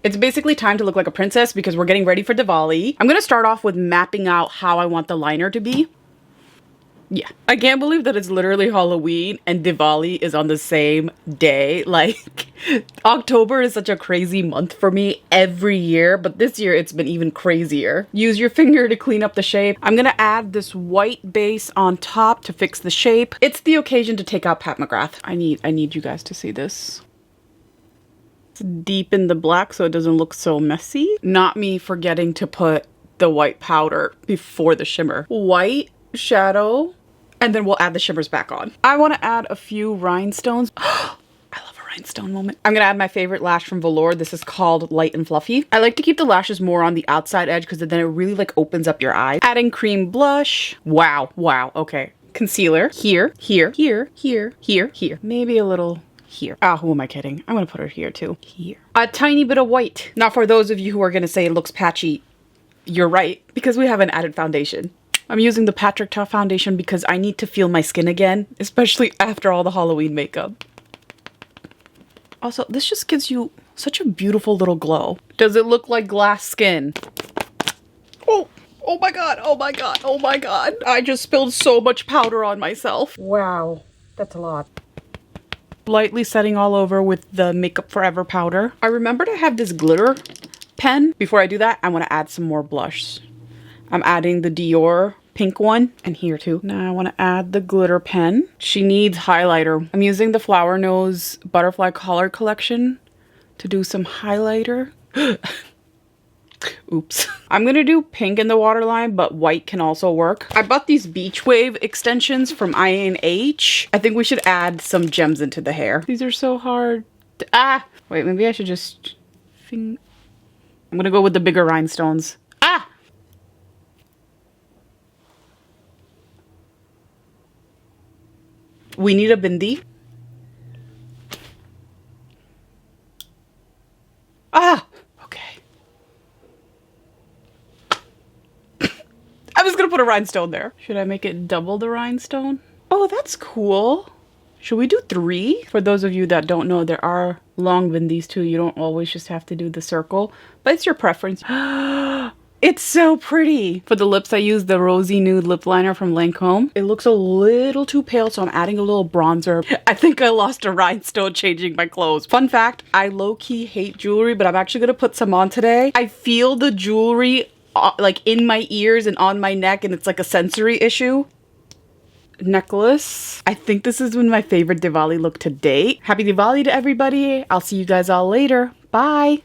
It's basically time to look like a princess because we're getting ready for Diwali. I'm gonna start off with mapping out how I want the liner to be. Yeah, I can't believe that it's literally Halloween and Diwali is on the same day. Like, October is such a crazy month for me every year, but this year it's been even crazier. Use your finger to clean up the shape. I'm gonna add this white base on top to fix the shape. It's the occasion to take out Pat McGrath. I need you guys to see this. Deepen the black so it doesn't look so messy. Not me forgetting to put the white powder before the shimmer. White shadow, and then we'll add the shimmers back on. I want to add a few rhinestones. I love a rhinestone moment. I'm gonna add my favorite lash from Velour. This is called Light and Fluffy. I like to keep the lashes more on the outside edge because then it really like opens up your eye. Adding cream blush. Wow, okay. Concealer. Here. Maybe a little here. Ah, who am I kidding? I'm gonna put her here too. Here. A tiny bit of white. Now for those of you who are gonna say it looks patchy, you're right, because we have an added foundation. I'm using the Patrick Ta foundation because I need to feel my skin again, especially after all the Halloween makeup. Also, this just gives you such a beautiful little glow. Does it look like glass skin? Oh my god. I just spilled so much powder on myself. Wow, that's a lot. Lightly setting all over with the Makeup Forever powder. I remembered I have this glitter pen. Before I do that, I want to add some more blush. I'm adding the Dior pink one, and here too. Now I want to add the glitter pen. She needs highlighter. I'm using the Flower Nose Butterfly Color Collection to do some highlighter. Oops. I'm gonna do pink in the waterline, but white can also work. I bought these Beach Wave extensions from I&H. I think we should add some gems into the hair. These are so hard. Wait, maybe I should just... I'm gonna go with the bigger rhinestones. We need a bindi. Okay. I'm just gonna put a rhinestone there. Should I make it double the rhinestone? Oh, that's cool. Should we do 3? For those of you that don't know, there are long bindis too. You don't always just have to do the circle, but it's your preference. It's so pretty. For the lips, I use the Rosy Nude Lip Liner from Lancome. It looks a little too pale, so I'm adding a little bronzer. I think I lost a rhinestone changing my clothes. Fun fact, I low-key hate jewelry, but I'm actually gonna put some on today. I feel the jewelry like in my ears and on my neck, and it's like a sensory issue. Necklace. I think this is my favorite Diwali look to date. Happy Diwali to everybody. I'll see you guys all later. Bye.